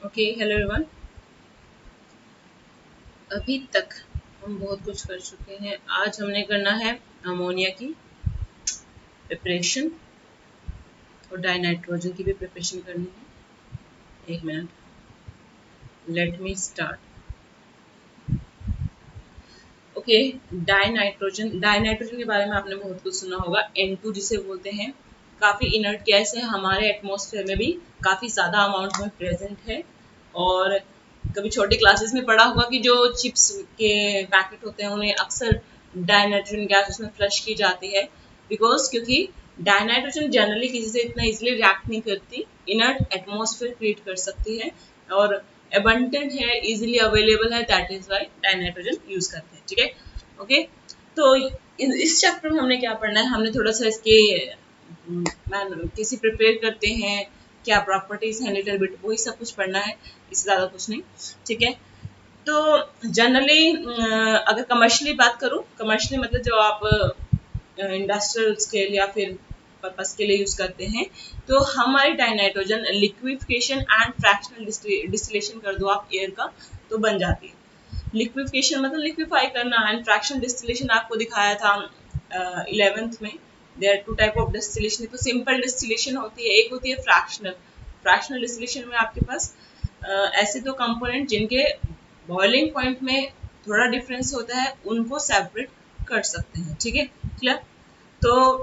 Okay, hello everyone. अभी तक हम बहुत कुछ कर चुके हैं। आज हमने करना है अमोनिया की प्रिपरेशन और डाइनाइट्रोजन की भी प्रिपरेशन करनी है। एक minute, let me start. Okay, dinitrogen के बारे में आपने बहुत कुछ सुना होगा। N2 जिसे बोलते हैं, काफ़ी इनर्ट गैस है, हमारे एटमॉस्फेयर में भी काफ़ी ज़्यादा अमाउंट में प्रेजेंट है। और कभी छोटी क्लासेस में पढ़ा होगा कि जो चिप्स के पैकेट होते हैं उन्हें अक्सर डाइनाइट्रोजन गैस उसमें फ्लश की जाती है, क्योंकि डाइनाइट्रोजन जनरली किसी से इतना इजीली रिएक्ट नहीं करती, इनर्ट एटमॉस्फेयर क्रिएट कर सकती है और अबंडेंट है, इजीली अवेलेबल है, that is why dinitrogen use करते हैं। ठीक है, ओके। तो इस चैप्टर में हमने क्या पढ़ना है, हमने थोड़ा सा इसके कैसे प्रिपेयर करते हैं, क्या प्रॉपर्टीज हैं, लिटिल बिट वही सब कुछ पढ़ना है, इससे ज़्यादा कुछ नहीं। ठीक है, तो जनरली अगर कमर्शियली बात करूँ, कमर्शियली मतलब जो आप इंडस्ट्रियल स्केल या फिर पर्पस के लिए यूज करते हैं, तो हमारी dinitrogen liquefaction and fractional distillation कर दो आप एयर का, तो बन जाती है। लिक्विफिकेशन मतलब लिक्विफाई करना, एंड फ्रैक्शनल डिस्टिलेशन आपको दिखाया था 11th में। There are two type of distillation. तो सिंपल डिस्टिलेशन होती है, एक होती है फ्रैक्शनल। फ्रैक्शनल डिस्टिलेशन में आपके पास ऐसे दो कंपोनेंट जिनके बॉइलिंग पॉइंट में थोड़ा डिफरेंस होता है, उनको सेपरेट कर सकते हैं। ठीक है, क्लियर। तो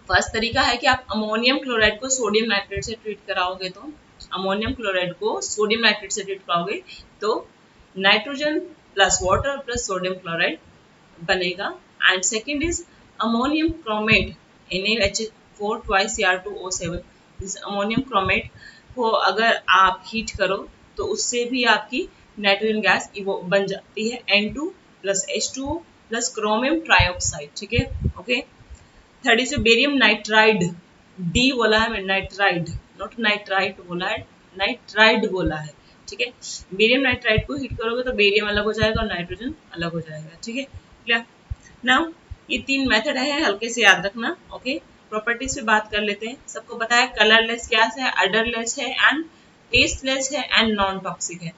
फर्स्ट तरीका है कि आप अमोनियम क्लोराइड को सोडियम नाइट्रेट से ट्रीट कराओगे, तो अमोनियम क्लोराइड को सोडियम नाइट्रेट से ट्रीट कराओगे तो nitrogen plus water plus sodium chloride बनेगा। And second is ammonium chromate, NaH4 twice Cr2O7। इस अमोनियम क्रोमेट को अगर आप हीट करो तो उससे भी आपकी नाइट्रोजन गैस बन जाती है, N2 plus H2O plus chromium trioxide. ठीक है, okay. Third is barium nitride, D बोला है, नाइट्राइड नॉट नाइट्राइट बोला है, नाइट्राइड बोला है। ठीक है, बेरियम नाइट्राइड को हीट करोगे तो बेरियम अलग हो जाएगा और नाइट्रोजन अलग हो जाएगा। ठीक है, क्लियर। नाउ ये तीन मेथड है, हल्के से याद रखना। ओके, प्रॉपर्टीज पे बात कर लेते हैं। सबको पता है कलरलेस गैस है, अडरलेस है एंड टेस्टलेस है एंड नॉन टॉक्सिक है।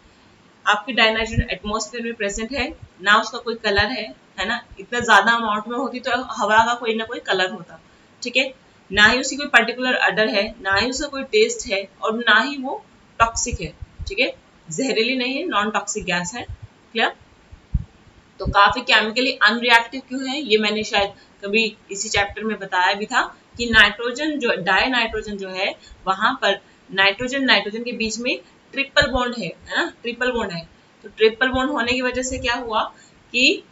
आपकी डाइनाइट्रोजन एटमॉस्फेयर में प्रेजेंट है ना, उसका कोई कलर है ना, इतना ज्यादा अमाउंट में होती तो हवा का कोई ना कोई कलर होता। ठीक है, ना ही उसकी कोई पर्टिकुलर अडर है, ना ही उसका कोई टेस्ट है और ना ही वो टॉक्सिक है। ठीक है, जहरीली नहीं है, नॉन टॉक्सिक गैस है। क्लियर। तो काफी केमिकली अनरिएक्टिव क्यों है, ये मैंने शायद कभी इसी चैप्टर में बताया भी था कि नाइट्रोजन जो डाई नाइट्रोजन जो है, वहां पर नाइट्रोजन नाइट्रोजन के बीच में ट्रिपल बॉन्ड है ना, ट्रिपल बॉन्ड है। तो ट्रिपल बॉन्ड होने की वजह से क्या हुआ कि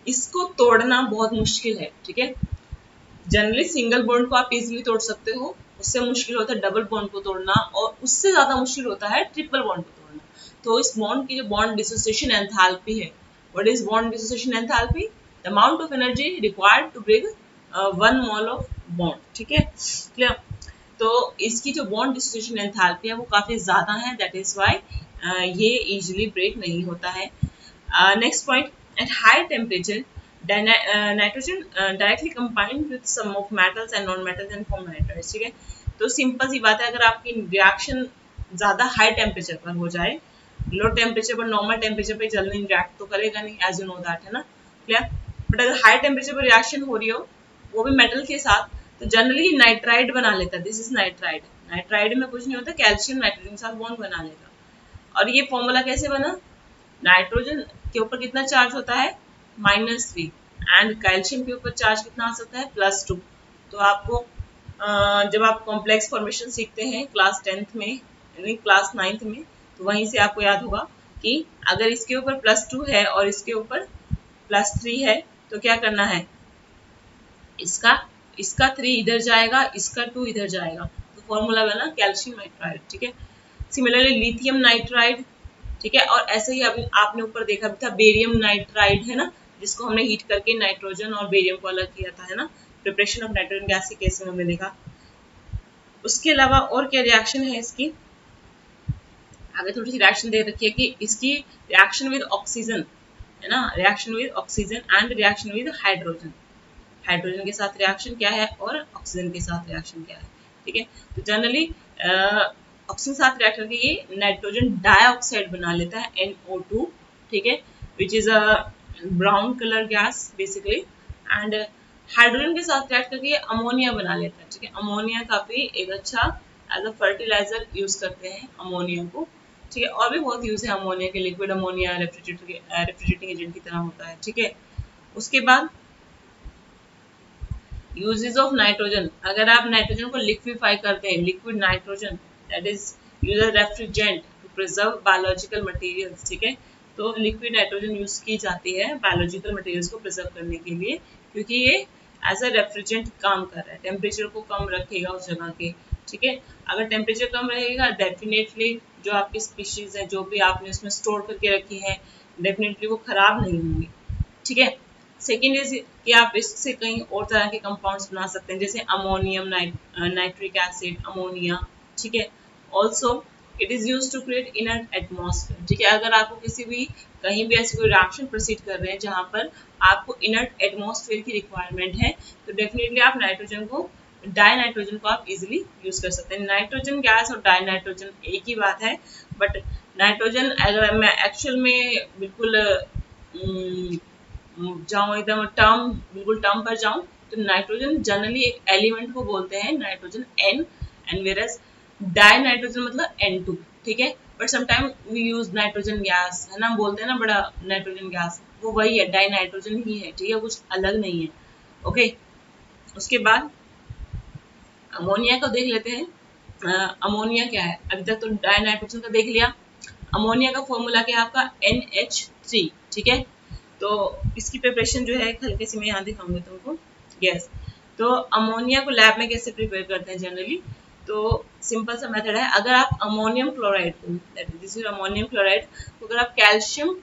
इसको तोड़ना बहुत मुश्किल है। ठीक है, जनरली सिंगल बॉन्ड को आप इजीली तोड़ सकते हो, उससे मुश्किल होता है डबल बॉन्ड को तोड़ना, और उससे ज्यादा मुश्किल होता है ट्रिपल बॉन्ड को तोड़ना। तो इस बॉन्ड की जो बॉन्ड डिसोसिएशन एंथैल्पी है, what is bond dissociation enthalpy? The amount of energy required to break 1 mole of bond. ठीक है, क्लियर। तो इसकी जो बॉन्ड डिसोसिएशन एंथैल्पी है वो काफी ज्यादा है, दैट इज व्हाई ये इजीली ब्रेक नहीं होता है। Next point, at high temperature nitrogen directly combined with some of metals and non-metals and form nitrides। ठीक है, तो सिंपल सी बात है, अगर आपकी रिएक्शन ज्यादा हाई टेम्परेचर पर हो जाए, लो टेम्परेचर पर नॉर्मल टेम्परेचर पर जल्दी रिएक्ट तो करेगा नहीं, एज यू नो दैट, है ना, क्लियर। बट अगर हाई टेम्परेचर पर रिएक्शन हो रही हो वो भी मेटल के साथ, तो जनरली नाइट्राइड बना लेता है। This is nitride. नाइट्राइड में कुछ नहीं होता, कैल्शियम नाइट्रोजन के साथ बॉन्ड बना लेगा। और ये फॉर्मूला कैसे बना? नाइट्रोजन के ऊपर कितना चार्ज होता है? -3। एंड कैल्शियम के ऊपर चार्ज कितना आ सकता है? +2। तो आपको जब आप कॉम्प्लेक्स फॉर्मेशन सीखते हैं क्लास 10th में यानी क्लास 9th में, तो वहीं से आपको याद होगा कि अगर इसके ऊपर +2 है और इसके ऊपर +3 है तो क्या करना है, इसका इसका 3 इधर जाएगा, इसका 2 इधर जाएगा, तो फॉर्मूला बना कैल्शियम नाइट्राइड। ठीक है, सिमिलरली लिथियम नाइट्राइड। ठीक है, और ऐसे ही आपने ऊपर देखा भी था बेरियम नाइट्राइड, है ना, जिसको हमने हीट करके नाइट्रोजन और बेरियम को अलग किया था, है ना, प्रिपरेशन ऑफ नाइट्रोजन गैस के केस में हमने देखा। उसके अलावा और क्या रिएक्शन है इसकी, आगे थोड़ी सी रिएक्शन दे रखी है कि इसकी रिएक्शन विद ऑक्सीजन, है ना, reaction with oxygen and reaction with hydrogen. Hydrogen के साथ रिएक्शन क्या है और ऑक्सीजन के साथ रिएक्शन क्या है। ठीक है, तो जनरली ऑक्सीजन के साथ रिएक्ट करके ये नाइट्रोजन डाइऑक्साइड बना लेता है NO2, ठीक है, which is a brown colour gas basically. And hydrogen के साथ रिएक्ट करके ये अमोनिया बना लेता है, ठीक है। अमोनिया काफी एक अच्छा एज अ फर्टिलाइजर यूज करते हैं अमोनिया को, ठीक है। और भी बहुत यूज है अमोनिया के, लिक्विड अमोनिया रेफ्रिजरेटिंग एजेंट की तरह होता है, ठीक है। उसके बाद यूजेस ऑफ नाइट्रोजन, अगर आप नाइट्रोजन को लिक्विफाई करते हैं, liquid nitrogen that is use as refrigerant to preserve biological materials, ठीक है। तो लिक्विड नाइट्रोजन यूज की जाती है बायोलॉजिकल मटेरियल्स को प्रिजर्व करने के लिए, क्योंकि ये एज अ रेफ्रिजरेंट काम कर रहा है, टेम्परेचर को कम रखेगा उस जगह के, ठीक है। अगर टेम्परेचर कम रहेगा डेफिनेटली जो आपकी स्पीशीज है, जो भी आपने उसमें स्टोर करके रखी है, डेफिनेटली वो खराब नहीं होंगी, ठीक है। सेकेंड इज कि आप इससे कई और तरह के कंपाउंड्स बना सकते हैं, जैसे अमोनियम नाइट्रिक एसिड, अमोनिया, ठीक है। Also it is use to create inert atmosphere, ठीक है। अगर आपको किसी भी कहीं भी ऐसी कोई रिएक्शन प्रोसीड कर रहे हैं जहां पर आपको इनर्ट एटमॉस्फेयर की रिक्वायरमेंट है, तो डेफिनेटली आप नाइट्रोजन को, डाई नाइट्रोजन को आप इजिली यूज कर सकते हैं। नाइट्रोजन गैस और डाई नाइट्रोजन एक ही बात है, बट नाइट्रोजन अगर मैं एक्चुअल में बिल्कुल जाऊं एकदम टर्म, बिल्कुल टर्म पर जाऊं, तो नाइट्रोजन जनरली एक एलिमेंट को बोलते हैं nitrogen N, and versus di nitrogen मतलब N2, ठीक है। But sometime we use nitrogen gas, है ना, बोलते हैं ना बड़ा नाइट्रोजन गैस, वो वही है, डाई नाइट्रोजन ही है, ठीक है, कुछ अलग नहीं है, ओके। उसके बाद अमोनिया को देख लेते हैं। अमोनिया क्या है, अभी तक तो डाई नाइट्रोजन का देख लिया। अमोनिया का फॉर्मूला क्या है आपका NH3, ठीक है। तो इसकी प्रिपरेशन जो है हल्के से मैं यहाँ दिखाऊंगी तुमको, यस। तो अमोनिया को लैब में कैसे प्रिपेयर करते हैं जनरली, तो सिंपल सा मेथड है। अगर आप अमोनियम क्लोराइड को, दिस इज अमोनियम क्लोराइड, तो अगर आप कैल्शियम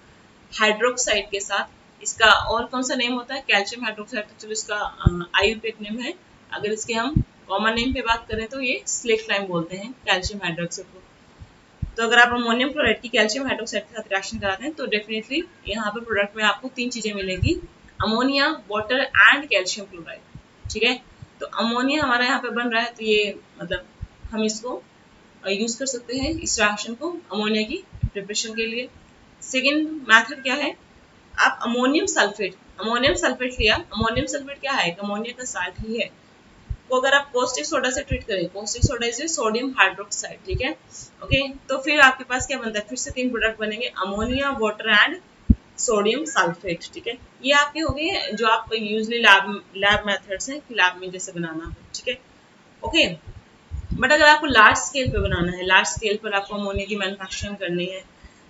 हाइड्रोक्साइड के साथ, इसका और कौन सा नेम होता है कैल्शियम हाइड्रोक्साइड, तो चलो इसका आयुर्वेदिक नेम है। अगर इसके हम कॉमन नेम पे बात करें तो ये स्लेक लाइम बोलते हैं कैल्शियम हाइड्रोक्साइड को। तो अगर आप अमोनियम क्लोराइड की कैल्शियम हाइड्रोक्साइड के साथ रिएक्शन कराते हैं, तो डेफिनेटली यहाँ पर प्रोडक्ट में आपको 3 चीजें मिलेगी, ammonia, water and calcium chloride, ठीक है। तो अमोनिया हमारा यहाँ पे बन रहा है, तो ये मतलब हम इसको यूज कर सकते हैं इस रिएक्शन को अमोनिया की प्रिपरेशन के लिए। सेकेंड मेथड क्या है, आप अमोनियम सल्फेट लिया, अमोनियम सल्फेट क्या है, अमोनिया का साल्ट ही है, को अगर आप कॉस्टिक सोडा से ट्रीट करें, caustic soda is sodium hydroxide, ठीक है, ओके। तो फिर आपके पास क्या बनता है, फिर से 3 प्रोडक्ट बनेंगे, ammonia, water and sodium sulphate, ठीक है। ये आपके हो गए जो आप यूजली लैब मेथड्स हैं, लैब में जैसे बनाना है, ठीक है, ओके। बट अगर आपको लार्ज स्केल पे बनाना है, लार्ज स्केल पर आपको अमोनिया की मैन्युफैक्चरिंग करनी है,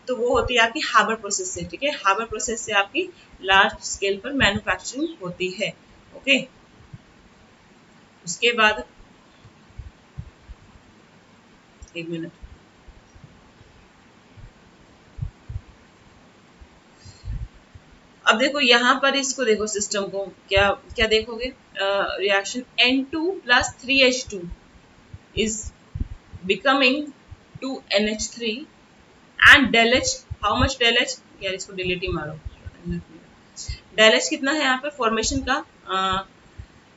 तो वो होती है आपकी हार्बर प्रोसेस से, ठीक है। हार्बर प्रोसेस से आपकी लार्ज स्केल पर मैन्युफैक्चरिंग होती है, ओके। उसके बाद एक मिनट, अब देखो यहाँ पर इसको देखो सिस्टम को, क्या क्या देखोगे, reaction N2 plus 3H2 is becoming 2NH3 and del H, how much del H, यार इसको डिलीट ही मारो, del H कितना है यहाँ पर फॉर्मेशन का,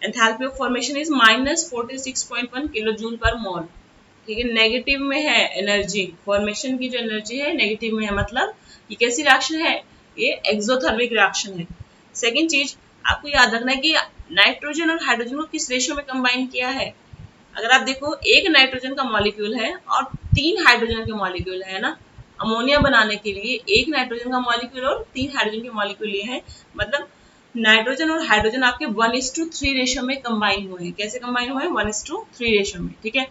enthalpy of formation is -46.1 kilo joule per mole, ठीक है। नेगेटिव में है एनर्जी, फॉर्मेशन की जो एनर्जी है नेगेटिव में है, मतलब ये कैसी रिएक्शन है, ये एक्सोथर्मिक रिएक्शन है। सेकेंड चीज आपको याद रखना है कि नाइट्रोजन और हाइड्रोजन को किस रेशियो में कंबाइन किया है। अगर आप देखो एक नाइट्रोजन का मॉलिक्यूल है और 3 हाइड्रोजन के मॉलिक्यूल है ना, अमोनिया बनाने के लिए एक नाइट्रोजन का मॉलिक्यूल और 3 हाइड्रोजन के मॉलिक्यूल लिए हैं, मतलब नाइट्रोजन और हाइड्रोजन आपके 1:3 रेशियो में कंबाइन हुए हैं। कैसे कंबाइन हुए हैं, 1:3 रेशियो में, ठीक है।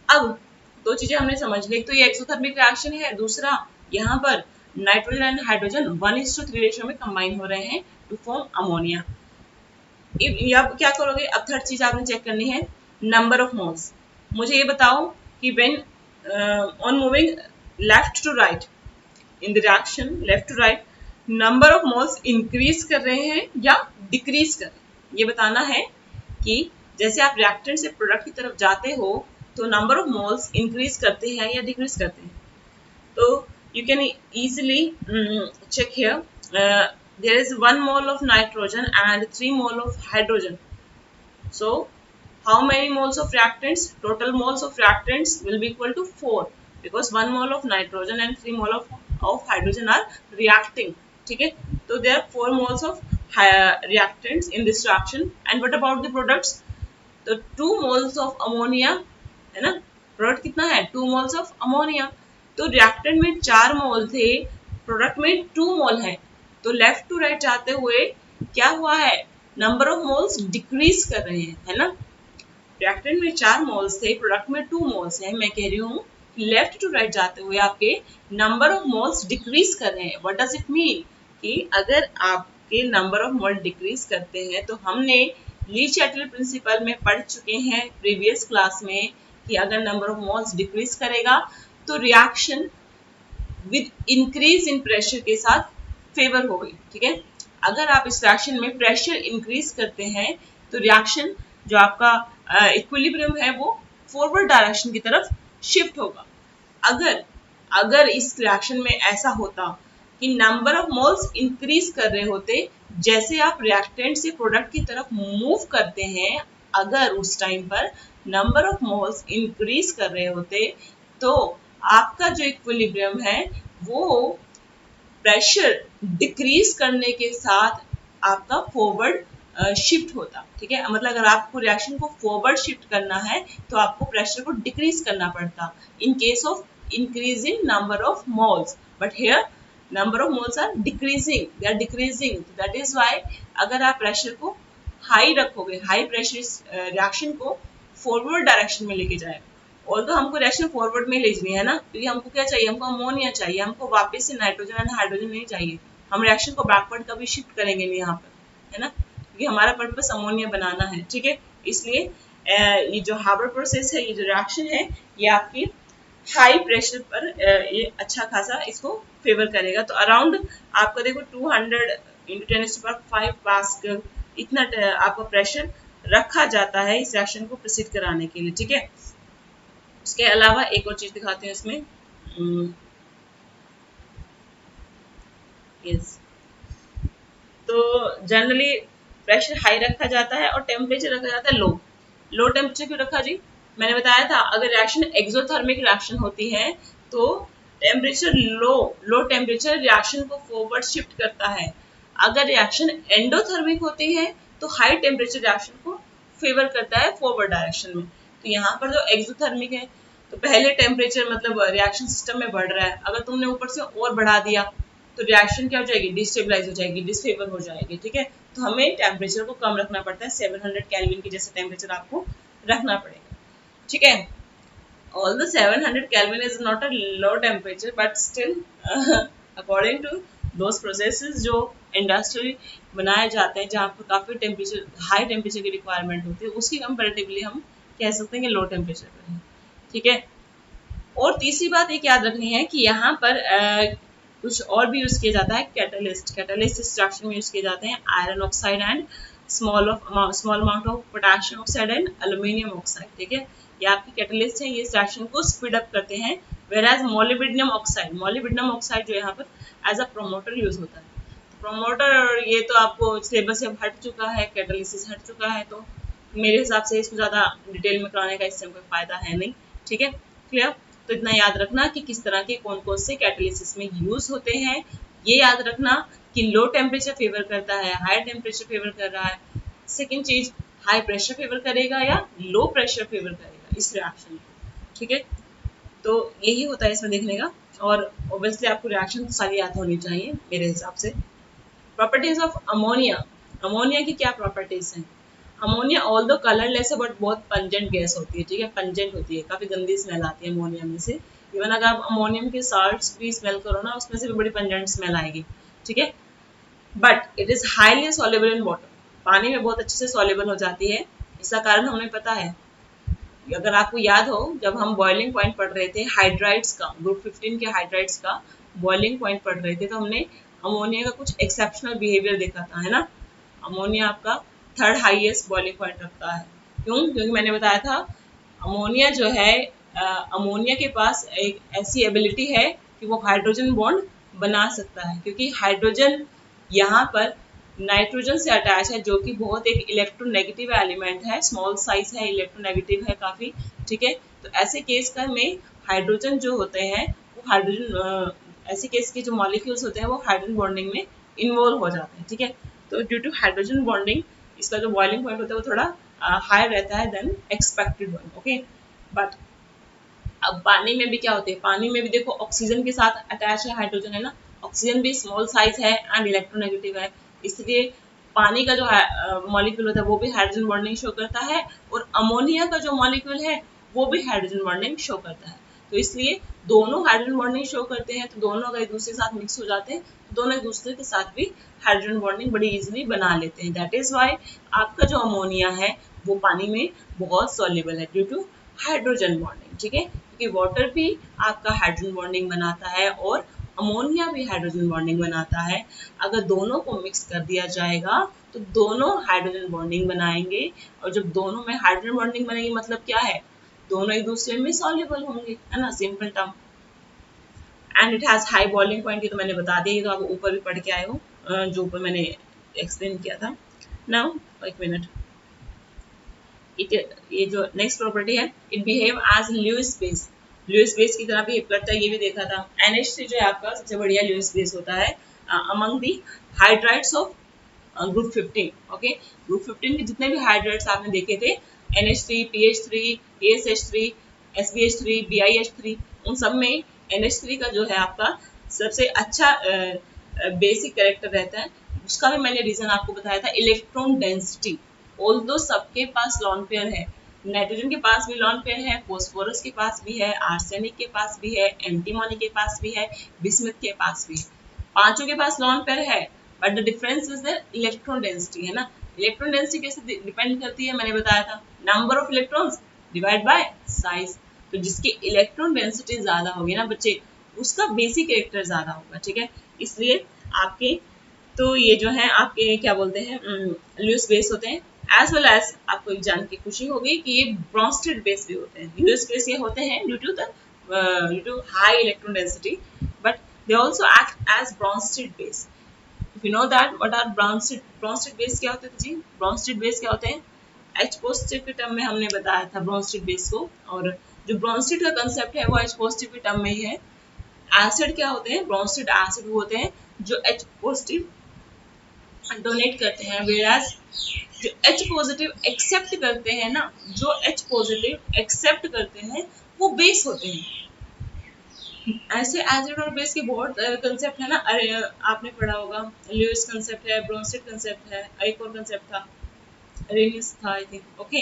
अब 2 चीजें हमने समझ ली, एक तो ये एक्सोथर्मिक रिएक्शन है, दूसरा यहाँ पर नाइट्रोजन एंड हाइड्रोजन 1:3 रेशियो में कंबाइन हो रहे हैं टू फॉर्म अमोनिया। अब क्या करोगे, अब थर्ड चीज आपने चेक करनी है, नंबर ऑफ मोल्स। मुझे ये बताओ कि when on moving left to right in the reaction, left to right, number of moles increase कर रहे हैं या डिक्रीज कर रहे हैं, ये बताना है कि जैसे आप रिएक्टेंट से प्रोडक्ट की तरफ जाते हो तो नंबर ऑफ मोल्स इंक्रीज करते हैं या डिक्रीज करते हैं। तो you can easily check here, there is 1 mole of nitrogen and 3 mole of hydrogen, so how many moles of reactants? Total moles of reactants will be equal to 4 because 1 mole of nitrogen and 3 mole of hydrogen are reacting. ठीक है, तो there are 4 moles of reactants in this reaction. And what about the products? तो 2 moles of ammonia है ना, product कितना है 2 moles of ammonia. तो reactant में 4 मोल थे, प्रोडक्ट में 2 मोल है. तो लेफ्ट टू राइट जाते हुए क्या हुआ है, नंबर ऑफ मोल्स डिक्रीज कर रहे हैं, है ना. रिएक्टेंट में 4 मोल्स थे, प्रोडक्ट में 2 मोल्स है. मैं कह रही हूँ लेफ्ट टू राइट जाते हुए आपके नंबर ऑफ मोल्स डिक्रीज कर रहे हैं. व्हाट डज इट मीन कि अगर आपके नंबर ऑफ मोल डिक्रीज करते हैं तो हमने ली चैटल प्रिंसिपल में पढ़ चुके हैं प्रीवियस क्लास में कि अगर नंबर ऑफ मोल्स डिक्रीज करेगा तो reaction with increase in pressure के साथ फेवर हो गई. ठीक है, अगर आप इस रिएक्शन में प्रेशर इंक्रीज करते हैं तो रिएक्शन जो आपका इक्विलिब्रियम है वो फॉरवर्ड डायरेक्शन की तरफ शिफ्ट होगा. अगर इस रिएक्शन में ऐसा होता कि नंबर ऑफ मोल्स इंक्रीज कर रहे होते जैसे आप रिएक्टेंट से प्रोडक्ट की तरफ मूव करते हैं, अगर उस टाइम पर नंबर ऑफ मोल्स इंक्रीज कर रहे होते तो आपका जो इक्विलिब्रियम है वो प्रेशर डिक्रीज करने के साथ आपका फॉरवर्ड शिफ्ट होता. ठीक है, मतलब अगर आपको रिएक्शन को फॉरवर्ड शिफ्ट करना है तो आपको प्रेशर को डिक्रीज करना पड़ता in case of increasing number of moles. But here number of moles are decreasing, they are decreasing. That is why अगर आप प्रेशर को हाई रखोगे, हाई प्रेशर रिएक्शन को फॉरवर्ड डायरेक्शन में लेके जाएगा. और तो हमको रिएक्शन फॉरवर्ड में ले जानी है ना, क्योंकि हमको क्या चाहिए, हमको अमोनिया चाहिए, हमको वापस से नाइट्रोजन एंड हाइड्रोजन नहीं चाहिए. हम रिएक्शन को बैकवर्ड कभी शिफ्ट करेंगे नहीं यहाँ पर, है ना, क्योंकि हमारा पर्पस अमोनिया बनाना है. ठीक है, इसलिए ये जो हार्बर प्रोसेस है, ये जो रिएक्शन है, ये आपकी हाई प्रेशर पर ये अच्छा खासा इसको फेवर करेगा. तो अराउंड आपका देखो 200 × 10⁵ पास्कल इतना आपका प्रेशर रखा जाता है इस रिएक्शन को प्रोसीड कराने के लिए. ठीक है, उसके अलावा एक और चीज दिखाते हैं इसमें. यस, तो जनरली प्रेशर हाई रखा जाता है और टेम्परेचर रखा जाता है लो. लो टेम्परेचर क्यों रखा जी, मैंने बताया था अगर रिएक्शन एक्सोथर्मिक रिएक्शन होती है तो टेम्परेचर लो टेम्परेचर रिएक्शन को फॉरवर्ड शिफ्ट करता है. अगर रिएक्शन एंडोथर्मिक होती है तो हाई टेम्परेचर रिएक्शन को फेवर करता है फॉरवर्ड डायरेक्शन में. तो यहाँ पर जो एक्सोथर्मिक है तो पहले टेम्परेचर मतलब रिएक्शन सिस्टम में बढ़ रहा है, अगर तुमने ऊपर से और बढ़ा दिया तो रिएक्शन क्या हो जाएगी, डिस्टेबलाइज हो जाएगी, डिसफेवर हो जाएगी. ठीक है, तो हमें टेम्परेचर को कम रखना पड़ता है, 700 केल्विन के जैसे टेम्परेचर आपको रखना पड़ेगा. ठीक है, although 700 Kelvin is not a low temperature but still according to those processes जो इंडस्ट्री बनाए जाते हैं जहाँ पर काफ़ी टेम्परेचर हाई टेम्परेचर की रिक्वायरमेंट होती है, उसकी कंपैरेटिवली हम कह सकते हैं कि लो टेम्परेचर पर है. ठीक है, और तीसरी बात एक याद रखनी है कि यहाँ पर कुछ और भी यूज़ किया जाता है, कैटलिस्ट. कैटलिस्ट इस रिएक्शन में यूज़ किए जाते हैं iron oxide and small amount of potassium oxide and aluminium oxide. ठीक है, ये आपकी कैटलिस्ट है, ये इस रिएक्शन को स्पीड अप करते हैं. वेयर एज मोलिब्डेनम ऑक्साइड जो यहाँ पर एज अ प्रोमोटर यूज होता है. प्रोमोटर ये तो आपको सिलेबस से हट चुका है, कैटलिसिस हट चुका है, तो मेरे हिसाब से इसको ज़्यादा डिटेल में कराने का इससे कोई फायदा है नहीं. ठीक है, क्लियर. तो इतना याद रखना कि किस तरह के कौन कौन से कैटलिसिस में यूज होते हैं. ये याद रखना कि लो टेम्परेचर फेवर करता है, हाई टेम्परेचर फेवर कर रहा है. सेकेंड चीज, हाई प्रेशर फेवर करेगा या लो प्रेशर फेवर करेगा इस रिएक्शन में. ठीक है, तो यही होता है इसमें देखने का. और ऑब्वियसली आपको रिएक्शन सारी याद होनी चाहिए मेरे हिसाब से. Properties of ammonia. अमोनिया की क्या प्रॉपर्टीज हैं. अमोनिया ऑल्दो कलरलेस है बट बहुत पंजेंट गैस होती है. ठीक है, पंजेंट होती है, काफी गंदी स्मेल आती है अमोनिया में से. इवन अगर आप अमोनियम के साल्ट्स भी स्मेल करो ना, उसमें से भी बड़ी पंजेंट स्मेल आएगी. ठीक है, but it is highly soluble in water. पानी में बहुत अच्छे से सॉल्युबल हो जाती है. इसका कारण हमें पता है, अगर आपको याद हो जब हम बॉइलिंग पॉइंट पढ़ रहे थे हाइड्राइड्स का, ग्रुप 15 के हाइड्राइड्स का बॉइलिंग पॉइंट पढ़ रहे थे, तो हमने अमोनिया का कुछ एक्सेप्शनल बिहेवियर देखा था, है ना. अमोनिया आपका 3rd हाईएस्ट बॉइलिंग पॉइंट रखता है. क्यों, क्योंकि मैंने बताया था अमोनिया जो है, अमोनिया के पास एक ऐसी एबिलिटी है कि वो हाइड्रोजन बॉन्ड बना सकता है, क्योंकि हाइड्रोजन यहाँ पर नाइट्रोजन से अटैच है, जो कि बहुत एक इलेक्ट्रोनेगेटिव एलिमेंट है, स्मॉल साइज है, इलेक्ट्रोनेगेटिव है काफी, ठीक है। तो ऐसे केस का में हाइड्रोजन जो होते हैं वो हाइड्रोजन ऐसे केस के जो मॉलिक्यूल्स होते हैं वो हाइड्रोजन बॉन्डिंग में इन्वॉल्व हो जाते हैं, ठीक है। तो ड्यू टू हाइड्रोजन बॉन्डिंग इसका जो बॉइलिंग पॉइंट होता है वो थोड़ा हाई रहता है then expected one, okay. But अब पानी में भी क्या होते हैं, पानी में भी देखो ऑक्सीजन के साथ अटैच है हाइड्रोजन, है ना। ऑक्सीजन भी स्मॉल साइज है एंड इलेक्ट्रोनेगेटिव है, इसलिए पानी का जो मॉलिक्यूल होता है वो भी हाइड्रोजन बॉन्डिंग शो करता है, और अमोनिया का जो मॉलिक्यूल है वो भी हाइड्रोजन बॉन्डिंग शो करता है। तो इसलिए दोनों हाइड्रोजन बॉन्डिंग शो करते हैं, तो दोनों अगर एक दूसरे के साथ मिक्स हो जाते हैं तो दोनों एक दूसरे के साथ भी हाइड्रोजन बॉन्डिंग बड़ी इजीली बना लेते हैं। दैट इज वाई आपका जो अमोनिया है वो पानी में बहुत सॉल्युबल है ड्यू टू हाइड्रोजन बॉन्डिंग, ठीक है। क्योंकि वाटर भी आपका हाइड्रोजन बॉन्डिंग बनाता है और अमोनिया भी हाइड्रोजन बॉन्डिंग बनाता है। अगर दोनों को मिक्स कर दिया जाएगा तो दोनों हाइड्रोजन बॉन्डिंग बनाएंगे, और जब दोनों में हाइड्रोजन बॉन्डिंग बनेगी मतलब क्या है, दोनों एक दूसरे में सॉल्युबल होंगे, है ना, simple term. And it has high boiling point, ये तो मैंने बता दिया, तो आप ऊपर भी पढ़ के आए हो, जो ऊपर मैंने एक्सप्लेन किया था। नाउ एक मिनट, ये जो नेक्स्ट प्रॉपर्टी है, it behave as Lewis base, Lewis base की तरह बिहेव करता है, ये भी देखा था। NH3 जो है आपका सबसे बढ़िया लुईस बेस होता है among the hydrides of group 15, okay. Group 15 के जितने भी हाइड्राइड्स आपने देखे थे, NH3, PH3, ASH3, SBH3, BiH3, उन सब में NH3 का जो है आपका सबसे अच्छा बेसिक कैरेक्टर रहता है। उसका भी मैंने रीजन आपको बताया था, इलेक्ट्रॉन डेंसिटी। ऑल्दो सबके पास लॉन पेयर है, नाइट्रोजन के पास भी लॉन पेयर है, फॉस्फोरस के पास भी है, आर्सेनिक के पास भी है, एंटीमोनी के पास भी है, बिस्मथ के पास भी है, पांचों के पास लॉन पेयर है। But the difference is the electron density, है ना। इलेक्ट्रॉन डेंसिटी कैसे डिपेंड करती है, मैंने बताया था, number of electrons divide by size. तो जिसकी इलेक्ट्रॉन डेंसिटी ज्यादा होगी ना बच्चे, उसका बेसिक कैरेक्टर ज्यादा होगा, ठीक है। इसलिए आपके तो ये जो है आपके क्या बोलते हैं लुईस बेस होते हैं। एज वेल एज आपको एक जान की खुशी होगी कि ये ब्रॉन्स्टेड बेस भी होते हैं। लुईस बेस ये होते हैं due to high electron density, but they also act as Bronsted base. If you know that what are Bronsted base क्या होते थे जी, ब्रॉन्स्टेड बेस क्या होते हैं, एच पॉजिटिव के टर्म में हमने बताया था ब्रॉन्स्टेड बेस को, और जो ब्रॉन्स्टेड का कंसेप्ट है वो एच पॉजिटिव के टर्म में ही है। एसिड क्या होते हैं, ब्रॉन्स्टेड एसिड होते हैं जो एच पॉजिटिव डोनेट करते हैं, वेराज जो H पॉजिटिव एक्सेप्ट करते हैं ना, जो H पॉजिटिव एक्सेप्ट करते हैं वो बेस होते हैं। ऐसे एसिड और बेस के बहुत कंसेप्ट है ना, अरे आपने पढ़ा होगा, लुईस कंसेप्ट है, ब्रोंस्टेड कंसेप्ट है, एक और कंसेप्ट था रेनियस था आई थिंक, ओके।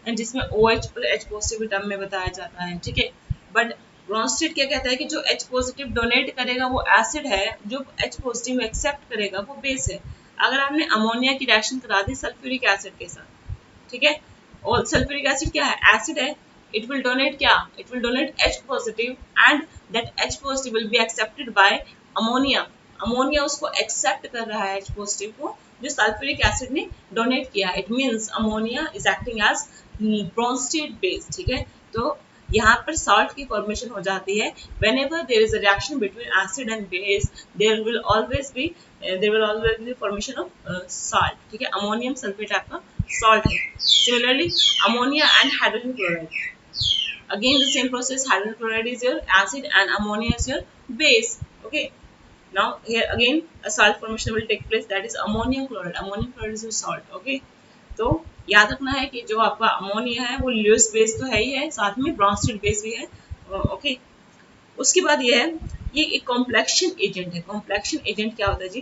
एंड जिसमें OH और H पॉजिटिव टर्म में बताया जाता है, ठीक है। बट ब्रोंस्टेड क्या कहता है कि जो H पॉजिटिव डोनेट करेगा वो एसिड है, जो H पॉजिटिव एक्सेप्ट करेगा वो बेस है। अगर आपने अमोनिया की रिएक्शन करा दी सल्फ्यूरिक एसिड के साथ, ठीक है, और सल्फ्यूरिक एसिड क्या है, एसिड है, इट विल डोनेट क्या, it will donate H positive and that H positive will be accepted by ammonia. Ammonia उसको एक्सेप्ट कर रहा है H पॉजिटिव को, जो सल्फ्यूरिक एसिड ने डोनेट किया। It means ammonia is acting as Bronsted base, ठीक है। तो यहाँ पर सॉल्ट की फॉर्मेशन हो जाती है। whenever there is a reaction between acid and base there will always be formation of salt, ठीक है। अमोनियम सल्फेट आपका सॉल्ट है। Similarly ammonia and hydrogen chloride, again the same process, hydrogen chloride is your acid and ammonia is your base, okay। now here again a salt formation will take place, that is ammonium chloride is your salt, okay। तो याद रखना है कि जो आपका ammonia है वो Lewis base तो है ही है, साथ में ब्रॉन्स्टेड बेस भी है, ओके। उसके बाद ये है, ये एक कॉम्प्लेक्शन एजेंट है। कॉम्प्लेक्शन एजेंट क्या होता है जी,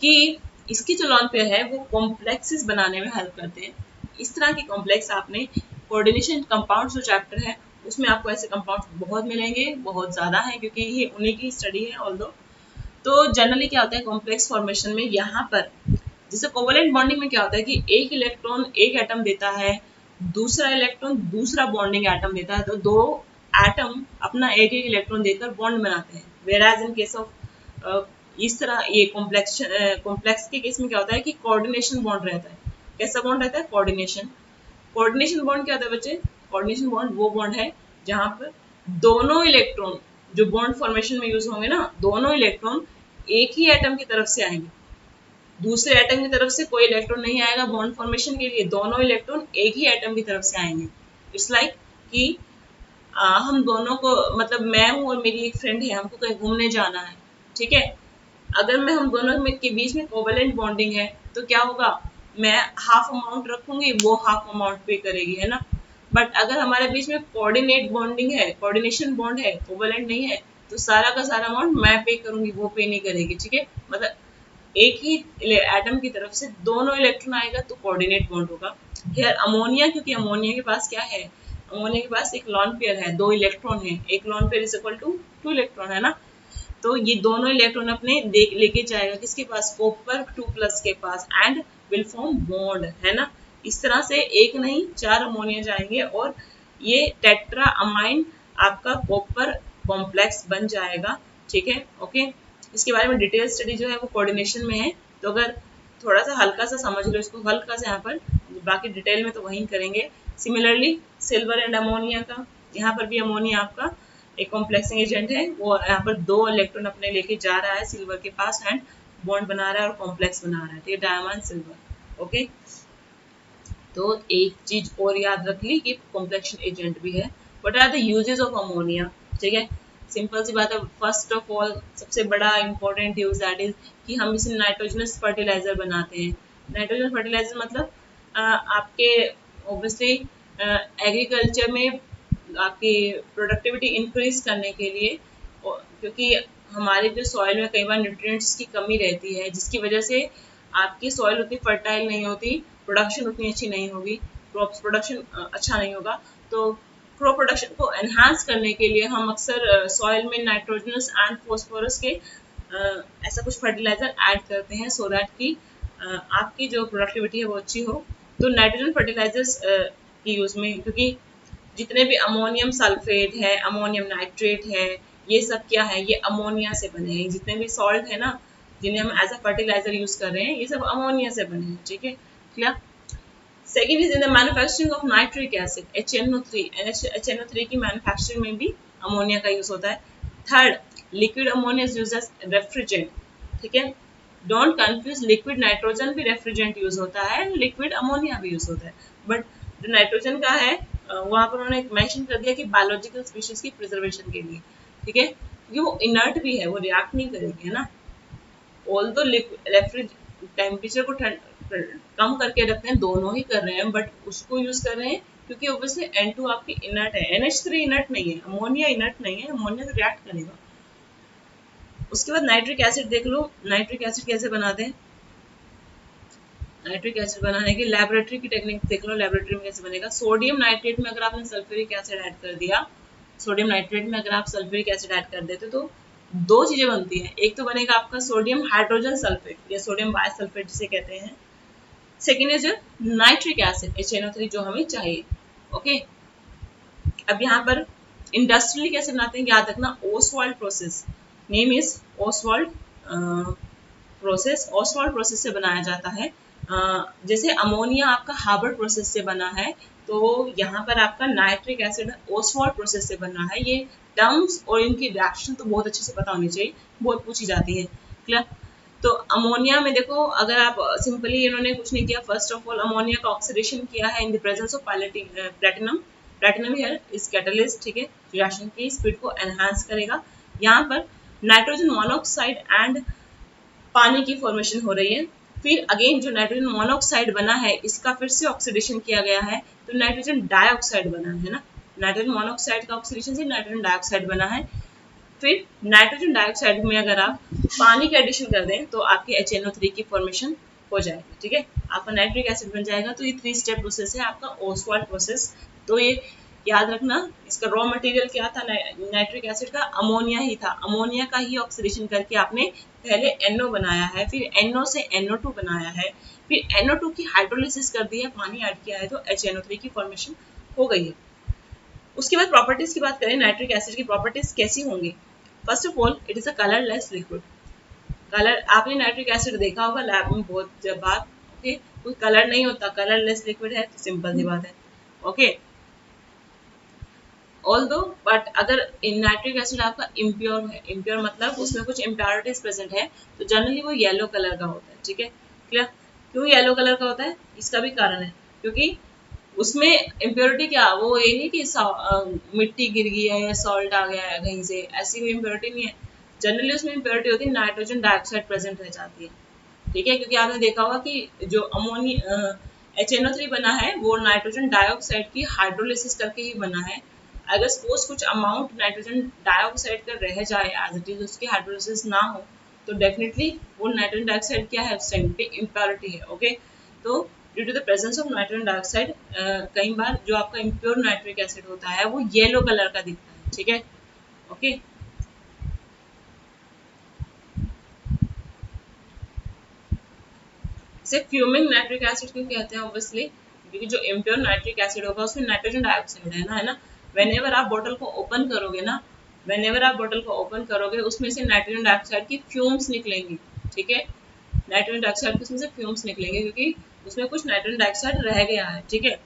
कि इसकी जो लॉन पेयर है वो कॉम्प्लेक्सेस बनाने में हेल्प करते हैं। इस तरह के कॉम्प्लेक्स आपने कोऑर्डिनेशन कंपाउंड्स जो चैप्टर है उसमें आपको ऐसे कंपाउंड्स बहुत मिलेंगे, बहुत ज़्यादा है, क्योंकि ये उन्हीं की स्टडी है ऑल्दो। तो जनरली क्या होता है कॉम्प्लेक्स फॉर्मेशन में, यहाँ पर जैसे कोवलेंट बॉन्डिंग में क्या होता है कि एक इलेक्ट्रॉन एक एटम देता है, दूसरा इलेक्ट्रॉन दूसरा बॉन्डिंग एटम देता है, तो दो एटम अपना एक एक इलेक्ट्रॉन देकर बॉन्ड बनाते हैं। वेराज इन केस ऑफ इस तरह ये कॉम्प्लेक्स के केस में क्या होता है कि कोऑर्डिनेशन बॉन्ड रहता है। कैसा बॉन्ड रहता है, कोऑर्डिनेशन। कोऑर्डिनेशन बॉन्ड क्या होता है बच्चे, कोऑर्डिनेशन बॉन्ड वो बॉन्ड है जहां पर दोनों इलेक्ट्रॉन जो बॉन्ड फॉर्मेशन में यूज होंगे ना, दोनों इलेक्ट्रॉन एक ही एटम की तरफ से आएंगे, दूसरे एटम की तरफ से कोई इलेक्ट्रॉन नहीं आएगा बॉन्ड फॉर्मेशन के लिए, दोनों इलेक्ट्रॉन एक ही एटम की तरफ से आएंगे। इट्स लाइक कि हम दोनों को, मतलब मैं हूँ और मेरी एक फ्रेंड है, हमको कहीं घूमने जाना है, ठीक है। अगर मैं हम दोनों में के बीच में कोवेलेंट बॉन्डिंग है तो क्या होगा, मैं हाफ अमाउंट रखूंगी, वो हाफ अमाउंट पे करेगी, है ना। बट अगर हमारे बीच में कोऑर्डिनेट बॉन्डिंग है, कोऑर्डिनेशन बॉन्ड है, कोवेलेंट नहीं है, तो सारा का सारा अमाउंट मैं पे करूंगी, वो पे नहीं करेगी, ठीक है। मतलब एक ही एटम की तरफ से दोनों इलेक्ट्रॉन आएगा तो कोऑर्डिनेट बॉन्ड होगा। हियर अमोनिया, क्योंकि अमोनिया के पास क्या है, अमोनिया के पास एक लॉन पेयर है, दो इलेक्ट्रॉन है, एक lone pair is equal to 2 electron, है ना। तो ये दोनों इलेक्ट्रॉन अपने देख लेके जाएगा किसके पास, कॉपर 2+ के पास, एंड विल फॉर्म बॉन्ड, है ना। इस तरह से एक नहीं 4 अमोनिया जाएंगे और ये टेट्रा अमाइन आपका कॉपर कॉम्प्लेक्स बन जाएगा, ठीक है। ओके, इसके बारे में डिटेल स्टडी जो है वो कोऑर्डिनेशन में है, तो अगर थोड़ा सा हल्का सा समझ लो इसको, हल्का सा यहाँ पर, बाकी डिटेल में तो वहीं करेंगे। सिमिलरली सिल्वर एंड अमोनिया का, यहाँ पर भी अमोनिया आपका एक कॉम्प्लेक्सिंग एजेंट है, वो यहाँ पर 2 इलेक्ट्रॉन अपने लेके जा रहा है सिल्वर के पास एंड बॉन्ड बना रहा है और कॉम्प्लेक्स बना रहा है, ठीक है, डायमंड सिल्वर। ओके, तो एक चीज और याद रख ली कि कॉम्प्लेक्शन एजेंट भी है। What are the uses of ammonia, ठीक है। सिंपल सी बात है, फर्स्ट ऑफ ऑल सबसे बड़ा इंपॉर्टेंट यूज दैट इज कि हम इसे नाइट्रोजनस फर्टिलाइजर बनाते हैं। नाइट्रोजन फर्टिलाइजर मतलब आपके ऑब्वियसली एग्रीकल्चर में आपकी प्रोडक्टिविटी इंक्रीज करने के लिए, क्योंकि हमारे जो सॉइल में कई बार न्यूट्रिएंट्स की कमी रहती है, जिसकी वजह से आपकी सॉइल उतनी फर्टाइल नहीं होती, प्रोडक्शन उतनी अच्छी नहीं होगी, क्रॉप्स प्रोडक्शन अच्छा नहीं होगा। तो क्रॉप प्रोडक्शन को एनहांस करने के लिए हम अक्सर सॉइल में नाइट्रोजनस एंड फॉस्फोरस के ऐसा कुछ फर्टिलाइजर ऐड करते हैं, सो दैट कि आपकी जो प्रोडक्टिविटी है वो अच्छी हो। तो नाइट्रोजन फर्टिलाइजर्स की यूज में, क्योंकि जितने भी अमोनियम सल्फेट है, अमोनियम नाइट्रेट है, ये सब क्या है, ये अमोनिया से बने हैं। जितने भी सॉल्ट है ना, जिन्हें हम एज अ फर्टिलाइजर यूज कर रहे हैं, ये सब अमोनिया से बने हैं, ठीक है, clear. Second is in the manufacturing of nitric acid HNO3, HNO3 की मैन्युफैक्चरिंग में भी अमोनिया का यूज होता है। Third, liquid ammonia is used as refrigerant, ठीक है। डोंट कंफ्यूज, लिक्विड नाइट्रोजन भी रेफ्रिजरेंट यूज होता है, लिक्विड अमोनिया भी यूज होता है, बट जो नाइट्रोजन का है वहां पर उन्होंने मेंशन कर दिया कि बायोलॉजिकल स्पीशीज की प्रिजर्वेशन के लिए, ठीक है, क्योंकि वो इनर्ट भी है, वो रिएक्ट नहीं करेगी, है ना। ऑल्दो टेम्परेचर को कम करके रखते हैं, दोनों ही कर रहे हैं, बट उसको यूज कर रहे हैं क्योंकि ऑब्वियसली N2 आपकी इनर्ट है, NH3 इनर्ट नहीं है, अमोनिया इनर्ट नहीं है, अमोनिया तो रिएक्ट करेगा। उसके बाद नाइट्रिक एसिड देख लो, नाइट्रिक एसिड कैसे बनाते हैं। नाइट्रिक एसिड बनाने की लैबोरेटरी की टेक्निक देख लो, लैबोरेटरी में कैसे बनेगा। सोडियम नाइट्रेट में अगर आपने सल्फ्यूरिक एसिड ऐड कर दिया, सोडियम नाइट्रेट में अगर आप सल्फ्यूरिक एसिड ऐड कर देते तो दो चीजें बनती हैं, एक तो बनेगा आपका सोडियम हाइड्रोजन सल्फेट या सोडियम बायसल्फेट जिसे कहते हैं, second is nitric acid HNO3 जो हमें चाहिए। ओके, अब यहाँ पर इंडस्ट्रियली कैसे बनाते हैं, याद रखना, Oswald process, name is Oswald process, Oswald process से बनाया जाता है। जैसे अमोनिया आपका हार्वर्ड प्रोसेस से बना है, तो यहाँ पर आपका नाइट्रिक एसिड ओसवाल्ड प्रोसेस से बना है। ये टर्म्स और इनकी रिएक्शन तो बहुत अच्छे से पता होनी चाहिए, बहुत पूछी जाती है, क्लियर। तो अमोनिया में देखो, अगर आप सिंपली, इन्होंने कुछ नहीं किया, फर्स्ट ऑफ ऑल अमोनिया का ऑक्सीडेशन किया है in the presence of platinum, platinum here is catalyst, ठीक है, रिएक्शन की स्पीड को एनहांस करेगा। यहाँ पर नाइट्रोजन मोनोऑक्साइड एंड पानी की फॉर्मेशन हो रही है। फिर अगेन जो नाइट्रोजन मोनोऑक्साइड बना है, इसका फिर से ऑक्सीडेशन किया गया है, तो नाइट्रोजन डाइऑक्साइड बना है ना। नाइट्रोजन मोनोऑक्साइड का ऑक्सीडेशन से नाइट्रोजन डाइऑक्साइड बना है। फिर नाइट्रोजन डाइऑक्साइड में अगर आप पानी का एडिशन कर दें तो आपके HNO3 की फॉर्मेशन हो जाएगी, ठीक है, आपका नाइट्रिक एसिड बन जाएगा। तो ये 3 स्टेप प्रोसेस है आपका ओसवाल्ड प्रोसेस। तो ये याद रखना, इसका रॉ मटेरियल क्या था नाइट्रिक एसिड का, अमोनिया ही था, अमोनिया का ही ऑक्सीडेशन करके आपने पहले NO बनाया है, फिर NO से NO2 बनाया है, फिर NO2 की हाइड्रोलिसिस कर दी है, पानी ऐड किया है, तो HNO3 की फॉर्मेशन हो गई है। उसके बाद प्रॉपर्टीज की बात करें, नाइट्रिक एसिड की प्रॉपर्टीज कैसी होंगी। First of all it is a colourless liquid. Colour, आपने नाइट्रिक एसिड देखा होगा लैब में बहुत बार, ओके, कोई कलर नहीं होता, कलरलेस लिक्विड है, तो सिंपल सी बात है, ओके। ऑल्दो बट अगर नाइट्रिक एसिड आपका इम्प्योर है, इम्प्योर मतलब उसमें कुछ इम्प्योरिटीज प्रेजेंट है, तो जनरली वो येलो कलर का होता है, ठीक है। क्लियर? क्यों येलो कलर का होता है? इसका भी कारण है, क्योंकि उसमें इम्प्योरिटी क्या, वो ये नहीं कि मिट्टी गिर गई है या सॉल्ट आ गया है कहीं से, ऐसी कोई इम्प्योरिटी नहीं है। जनरली उसमें इम्प्योरिटी होती है नाइट्रोजन डाइऑक्साइड प्रेजेंट रह जाती है, ठीक है? क्योंकि आपने देखा होगा कि जो अमोनिया HNO3 बना है वो नाइट्रोजन डाइऑक्साइड की हाइड्रोलिसिस करके ही बना है। अगर सपोज कुछ अमाउंट नाइट्रोजन डाइऑक्साइड का रह जाए एज इट इज, उसकी हाइड्रोलिसिस ना हो, तो डेफिनेटली वो नाइट्रोजन डाइऑक्साइड क्या है, उस टाइम पे इम्प्योरिटी है। ओके, तो due to the presence of nitrogen dioxide कई बार जो आपका इम्प्योर नाइट्रिक एसिड होता है वो येलो कलर का दिखता है, ठीक है? ओके, इसे फ्यूमिंग नाइट्रिक एसिड क्यों कहते हैं? ऑब्वियसली क्योंकि जो इम्प्योर नाइट्रिक एसिड होगा उसमें नाइट्रोजन डाइऑक्साइड है ना। व्हेनेवर आप बोतल को ओपन करोगे ना, व्हेनेवर आप बोतल को ओपन करोगे उसमें से नाइट्रोजन डाइऑक्साइड की फ्यूम्स निकलेंगी, ठीक है? नाइट्रोजन डाइऑक्साइड के उसमें से फ्यूम्स निकलेंगे क्योंकि उसमें कुछ नाइट्रोजन डाइऑक्साइड रह गया है, ठीक है?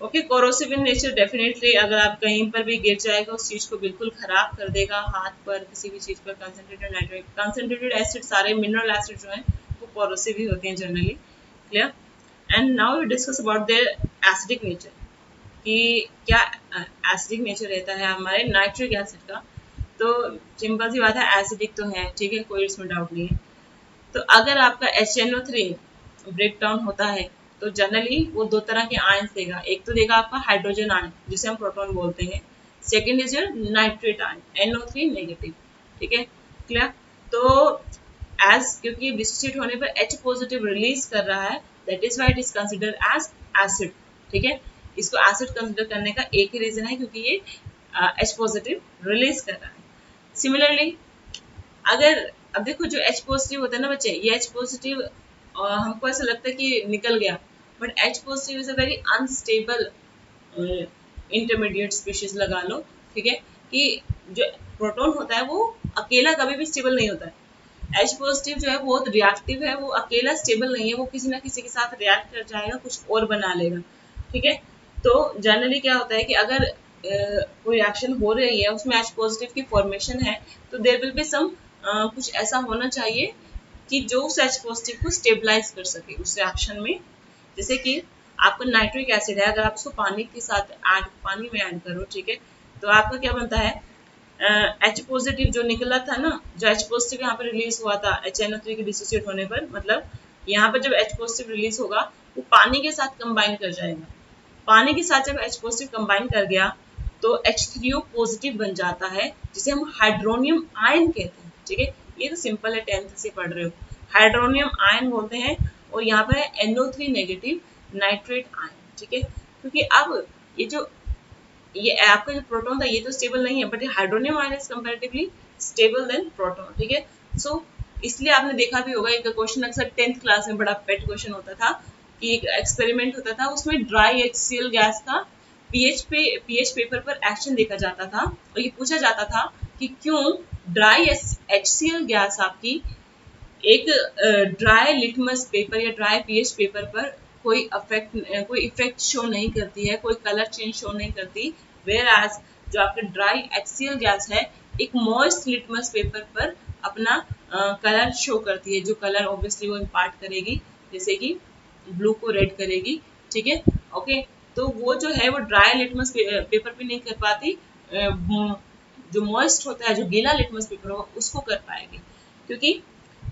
Okay, corrosive in nature definitely अगर आप कहीं पर भी गिर जाएगा उस चीज को बिल्कुल खराब कर देगा, हाथ पर किसी भी चीज पर कंसंट्रेटेड नाइट्रिक कंसंट्रेटेड एसिड, सारे मिनरल एसिड जो हैं वो कोरोसिव ही होते हैं generally. Clear? And now we discuss about their acidic nature, कि क्या एसिडिक नेचर रहता है हमारे नाइट्रिक एसिड का। तो सिंपल सी बात है, एसिडिक तो है, ठीक है, कोई इसमें डाउट नहीं है। तो अगर आपका HNO3 ब्रेक डाउन होता है तो जनरली वो दो तरह के आयंस देगा। एक तो देगा आपका हाइड्रोजन आयन जिसे हम प्रोटॉन बोलते हैं, second is your nitrate ion NO3 negative, ठीक है? क्लियर? तो एज क्योंकि डिसोसिएट होने पर H पॉजिटिव रिलीज कर रहा है, that is why it is considered as acid, ठीक है? इसको एसिड कंसिडर करने का एक ही रीजन है क्योंकि ये H पॉजिटिव रिलीज कर रहा है। सिमिलरली अगर अब देखो जो H पॉजिटिव होता है ना बच्चे, ये H पॉजिटिव हमको ऐसा लगता है कि निकल गया, but H positive is a very unstable intermediate species लगा लो, ठीक है? कि जो प्रोटॉन होता है वो अकेला कभी भी स्टेबल नहीं होता है। H पॉजिटिव जो है बहुत रिएक्टिव है, वो अकेला स्टेबल नहीं है, वो किसी ना किसी के साथ रिएक्ट कर जाएगा, कुछ और बना लेगा, ठीक है? तो जनरली क्या होता है कि अगर कोई रिएक्शन हो रही है उसमें H पॉजिटिव की फॉर्मेशन है, तो देयर विल बी सम कुछ ऐसा होना चाहिए कि जो उस H पॉजिटिव को स्टेबलाइज कर सके उस रिएक्शन में। जैसे कि आपका नाइट्रिक एसिड है, अगर आप उसको पानी के साथ पानी में ऐड करो, ठीक है, तो आपका क्या बनता है, H पॉजिटिव जो निकला था ना, जो H पॉजिटिव यहाँ पर रिलीज हुआ था HNO3 के डिसोसिएट होने पर, मतलब यहाँ पर जब H पॉजिटिव रिलीज होगा वो पानी के साथ कंबाइन कर जाएगा। पानी के साथ जब H पॉजिटिव कंबाइन कर गया तो H3O पॉजिटिव बन जाता है जिसे हम हाइड्रोनियम आयन कहते हैं, ठीक है? ये तो सिंपल है, 10th से पढ़ रहे हो। हाइड्रोनियम आयन बोलते हैं, और यहाँ पर है NO3 नेगेटिव नाइट्रेट आयन, ठीक है? क्योंकि अब ये आपका जो प्रोटॉन था ये तो स्टेबल नहीं है, but hydronium ion is comparatively stable then proton, ठीक है? सो इसलिए आपने देखा भी होगा, एक क्वेश्चन अक्सर 10th क्लास में बड़ा पेट क्वेश्चन होता था कि एक एक्सपेरिमेंट होता था, उसमें ड्राई HCl गैस का पीएच पेपर पर एक्शन देखा जाता था, और ये पूछा जाता था कि क्यों ड्राई HCl गैस आपकी एक ड्राई लिटमस पेपर या ड्राई पीएच पेपर पर कोई इफेक्ट शो नहीं करती है, कोई कलर चेंज शो नहीं करती, वेयर एज जो आपका ड्राई HCl गैस है एक मॉइस्ट लिटमस पेपर पर अपना कलर शो करती है, जो कलर ऑब्वियसली वो इम्पार्ट करेगी, जैसे कि ब्लू को रेड करेगी, ठीक है? ओके, तो वो जो है वो ड्राई लिटमस पेपर पे नहीं कर पाती, जो मॉइस्ट होता है, जो गीला लिटमस पेपर होगा उसको कर पाएगी। क्योंकि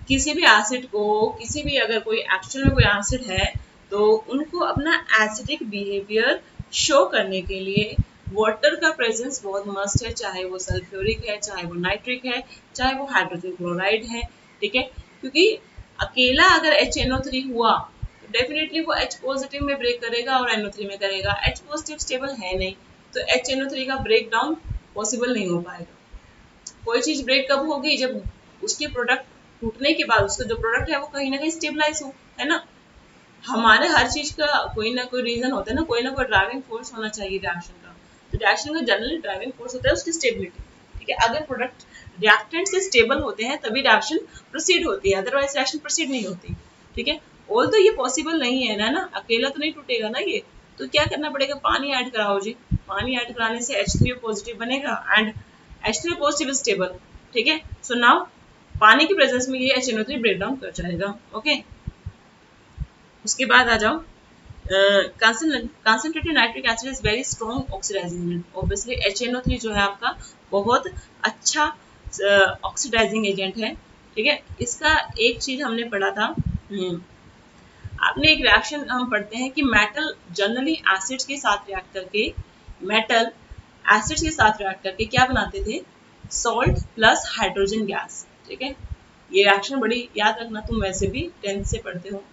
किसी भी एसिड को, किसी भी अगर कोई एक्शन में कोई एसिड है तो उनको अपना एसिडिक बिहेवियर शो करने के लिए वाटर का प्रेजेंस बहुत मस्ट है, चाहे वो सल्फ्यूरिक है, चाहे वो नाइट्रिक है, चाहे वो हाइड्रोजन क्लोराइड है, ठीक है? क्योंकि अकेला अगर HNO3 हुआ तो डेफिनेटली वो H पॉजिटिव में ब्रेक करेगा और NO3 में करेगा, H पॉजिटिव स्टेबल है नहीं, तो HNO3 का ब्रेक डाउन पॉसिबल नहीं हो पाएगा। कोई चीज ब्रेक कब होगी, जब उसके प्रोडक्ट टूटने के बाद उसका जो प्रोडक्ट है वो कहीं ना कहीं स्टेबलाइज हो, है ना? हमारे हर चीज का कोई ना कोई रीजन होता है ना कोई ड्राइविंग फोर्स होना चाहिए रिएक्शन का। तो रिएक्शन का जनरली ड्राइविंग फोर्स होता है उसकी स्टेबिलिटी, ठीक है? अगर प्रोडक्ट रिएक्टेंट से स्टेबल होते हैं तभी रिएक्शन प्रोसीड होती है, अदरवाइज रिएक्शन प्रोसीड नहीं होती, ठीक है? ऑल तो ये पॉसिबल नहीं है ना, अकेला तो नहीं टूटेगा ना ये, तो क्या करना पड़ेगा, पानी ऐड कराओ जी। पानी ऐड कराने से H3O पॉजिटिव बनेगा एंड H3O पॉजिटिव स्टेबल, ठीक है? सो नाउ पानी की प्रेजेंस में ये HNO3 ब्रेक डाउन कर जाएगा। ओके, उसके बाद आ जाओ, concentrated nitric acid is very strong oxidizing agent। obviously HNO3 जो है आपका बहुत अच्छा ऑक्सीडाइजिंग एजेंट है। ठीक है, इसका एक चीज हमने पढ़ा था, आपने एक रिएक्शन हम पढ़ते हैं कि मेटल जनरली एसिड्स के साथ रिएक्ट करके, मेटल एसिड्स के साथ रिएक्ट करके क्या बनाते थे, सॉल्ट प्लस हाइड्रोजन गैस। ठीक है, ये रिएक्शन बड़ी याद रखना, तुम वैसे भी 10th से पढ़ते हो,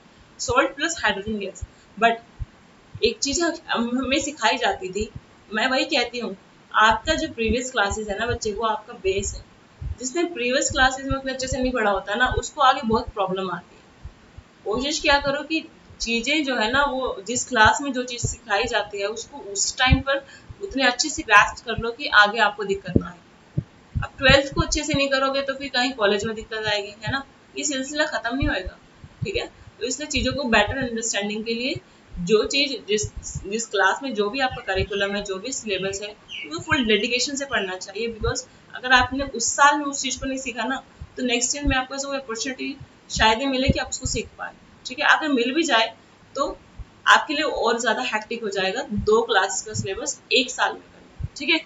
salt plus hydrogen gas. But एक चीज हमें सिखाई जाती थी, मैं वही कहती हूँ, आपका जो प्रीवियस क्लासेस है ना बच्चे, वो आपका बेस है। जिसने प्रीवियस क्लासेस में उतने अच्छे से नहीं पढ़ा होता ना, उसको आगे बहुत प्रॉब्लम आती है। कोशिश क्या करो कि चीजें जो है ना, वो जिस क्लास में जो चीज सिखाई जाती है उसको उस टाइम पर उतने अच्छे से ग्रास्प कर लो कि आगे आपको दिक्कत ना आए। अब 12th को अच्छे से नहीं करोगे तो फिर कहीं कॉलेज में दिक्कत आएगी, है ना, ये सिलसिला खत्म नहीं होएगा। ठीक है, तो इसलिए चीजों को बेटर अंडरस्टैंडिंग के लिए जो चीज जिस क्लास में जो भी आपका करिकुलम है, जो भी सिलेबस है, वो फुल डेडिकेशन से पढ़ना चाहिए। बिकॉज अगर आपने उस साल में उस चीज को नहीं सीखा ना, तो नेक्स्ट ईयर में आपको ऐसा अपॉर्चुनिटी शायद ही मिले कि आप उसको सीख पाए। ठीक है, अगर मिल भी जाए तो आपके लिए और ज्यादा हैक्टिक हो जाएगा 2 क्लास का सिलेबस एक साल में करना। ठीक है,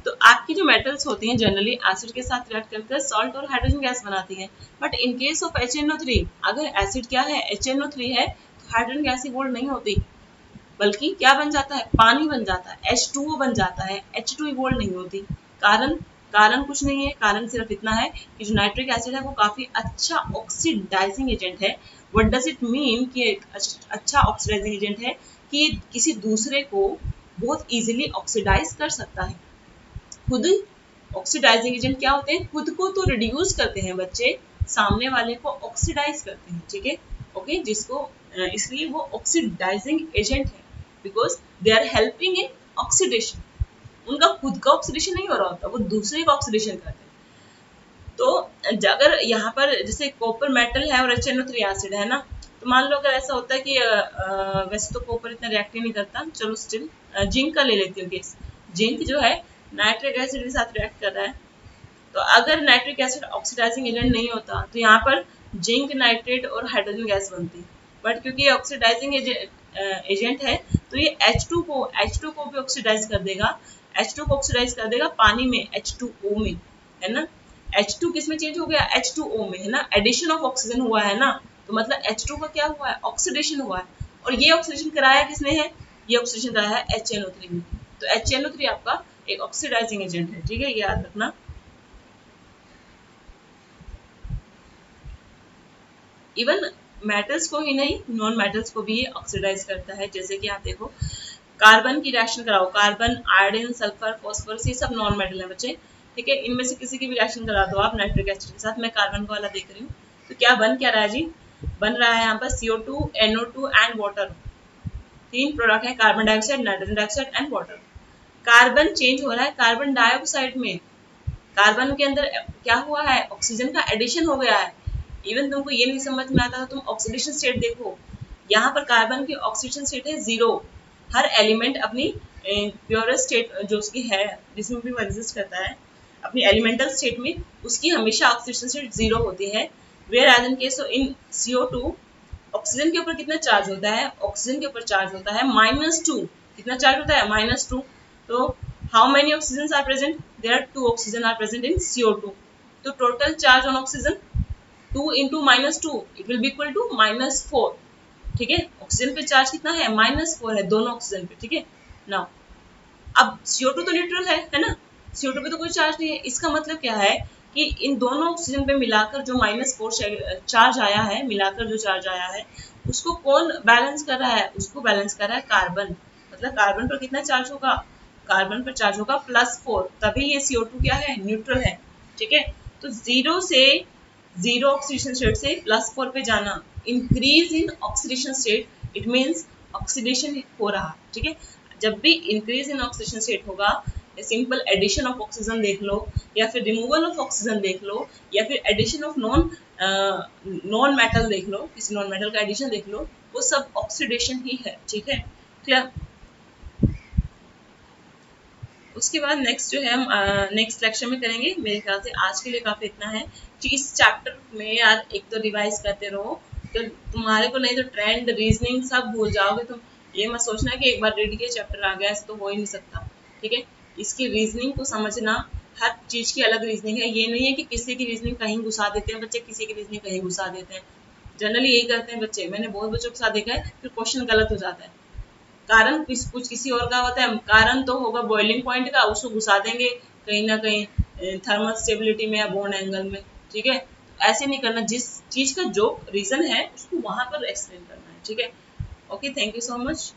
तो आपकी जो मेटल्स होती हैं जनरली एसिड के साथ रिएक्ट करकर सॉल्ट और हाइड्रोजन गैस बनाती हैं। But in case of HNO3, अगर एसिड क्या है, HNO3 है, तो हाइड्रोजन गैस ही बोल्ड नहीं होती, बल्कि क्या बन जाता है, पानी बन जाता है, H2O बन जाता है, H2 बोल्ड नहीं होती। कारण कारण कुछ नहीं है, कारण सिर्फ इतना है कि जो नाइट्रिक एसिड है वो काफी अच्छा ऑक्सीडाइजिंग एजेंट है। व्हाट डज इट मीन कि एक अच्छा ऑक्सीडाइजिंग एजेंट है कि किसी दूसरे को बहुत इजीली ऑक्सीडाइज कर सकता है। खुद ऑक्सीडाइजिंग एजेंट क्या होते हैं, खुद को तो रिड्यूस करते हैं बच्चे, सामने वाले को ऑक्सीडाइज करते हैं। ठीक है, ओके, जिसको इसलिए वो ऑक्सीडाइजिंग एजेंट है, because they are helping in oxidation. उनका खुद का ऑक्सीडेशन नहीं हो रहा होता, वो दूसरे का ऑक्सीडेशन करते हैं। तो अगर यहाँ पर जैसे कॉपर मेटल है और HNO3 एसिड है ना, तो मान लो अगर ऐसा होता है कि वैसे तो कॉपर इतना रिएक्ट नहीं करता, चलो स्टिल जिंक का ले लेती हूँ केस। जिंक जो है नाइट्रिक एसिड के साथ रिएक्ट कर रहा है, तो अगर नाइट्रिक एसिड ऑक्सीडाइजिंग एजेंट नहीं होता तो यहाँ पर जिंक नाइट्रेट और हाइड्रोजन गैस बनती। बट क्योंकि ये ऑक्सीडाइजिंग एजेंट है, तो ये H2 को भी ऑक्सीडाइज कर देगा, H2 को ऑक्सीडाइज कर देगा पानी में, H2O में, है ना। H2 किस में चेंज हो गया, H2O में, है ना, एडिशन ऑफ ऑक्सीजन हुआ है ना, तो मतलब H2 का क्या हुआ है, ऑक्सीडेशन हुआ है। और ये ऑक्सीडेशन कराया किसने है, ये ऑक्सीडेशन कराया है HNO3 में। तो HNO3 आपका एक ऑक्सीडाइजिंग एजेंट है। ठीक है, ये याद रखना। इवन मेटल्स को ही नहीं, नॉन मेटल्स को भी ये ऑक्सीडाइज करता है। जैसे कि आप देखो, कार्बन की रिएक्शन कराओ, कार्बन, आयोडीन, सल्फर, फास्फोरस, ये सब नॉन मेटल है बच्चे। ठीक है, इनमें से किसी की भी रिएक्शन करा दो आप नाइट्रिक एसिड के साथ, मैं कार्बन का वाला देख रही हूँ, तो क्या बन क्या रहा है जी, बन रहा है यहाँ पर CO2, NO2 and water. 3 product है, carbon dioxide, nitrogen dioxide and water. Carbon change हो रहा है कार्बन डाइऑक्साइड में, कार्बन के अंदर क्या हुआ है, ऑक्सीजन का एडिशन हो गया है। इवन तुमको ये नहीं समझ में आता, तुम ऑक्सीडेशन स्टेट देखो, यहाँ पर कार्बन की ऑक्सीडेशन स्टेट है 0। हर एलिमेंट अपनी प्योरेस्ट स्टेट जो उसकी है, जिसमें भी वो एग्जिस्ट करता है अपनी एलिमेंटल स्टेट में, उसकी हमेशा ऑक्सीडेशन स्टेट 0 होती है। Whereas in case in CO2, oxygen के ऊपर कितना चार्ज होता है, ऑक्सीजन के ऊपर चार्ज होता है -2। कितना चार्ज होता है, -2। तो how many oxygens are present, there are 2 oxygen are present in CO2। तो total charge on oxygen 2 into -2 it will be equal to -4। ठीक है, ऑक्सीजन पे चार्ज कितना है, -4 है दोनों ऑक्सीजन पे। ठीक है, नाउ अब CO2 तो न्यूट्रल है ना, CO2 पे तो कोई चार्ज नहीं है। इसका मतलब क्या है कि इन दोनों ऑक्सीजन पे मिलाकर जो -4 चार्ज आया है, मिलाकर जो चार्ज आया है, उसको कौन बैलेंस कर रहा है, उसको बैलेंस कर रहा है कार्बन। मतलब कार्बन पर कितना चार्ज होगा, कार्बन पर चार्ज होगा +4, तभी ये CO2 क्या है, न्यूट्रल है। ठीक है, तो 0 ऑक्सीडेशन स्टेट से +4 पे जाना, increase in oxidation state, it means oxidation हो रहा। ठीक है, जब भी इंक्रीज इन ऑक्सीडेशन स्टेट होगा, सिंपल एडिशन ऑफ ऑक्सीजन देख लो, या फिर रिमूवल ऑफ ऑक्सीजन देख लो, या फिर एडिशन ऑफ नॉन मेटल देख लो, किसी नॉन मेटल का एडिशन देख लो, वो सब ऑक्सीडेशन ही है। ठीक है, क्लियर। उसके बाद नेक्स्ट जो है हम नेक्स्ट लेक्चर में करेंगे। मेरे ख्याल से आज के लिए काफ़ी इतना है। इस चैप्टर में यार एक तो रिवाइज करते रहो, तो तुम्हारे को नहीं तो ट्रेंड रीजनिंग सब भूल जाओगे तुम। ये मत सोचना कि एक बार रीड किया चैप्टर आ गया, ऐसे तो हो ही नहीं सकता। ठीक है, इसकी रीजनिंग को समझना, हर चीज़ की अलग रीजनिंग है। ये नहीं है कि किसी की रीजनिंग कहीं घुसा देते हैं बच्चे, किसी की रीजनिंग कहीं घुसा देते हैं। जनरली यही करते हैं बच्चे, मैंने बहुत बच्चों के साथ देखा है, फिर क्वेश्चन गलत हो जाता है। कारण कुछ किसी और का होता है, कारण तो होगा बॉइलिंग पॉइंट का, उसको घुसा देंगे कहीं ना कहीं थर्मल स्टेबिलिटी में या बोन एंगल में। ठीक है, ऐसे नहीं करना, जिस चीज का जो रीजन है उसको वहां पर एक्सप्लेन करना है। ठीक है, okay, thank you so much.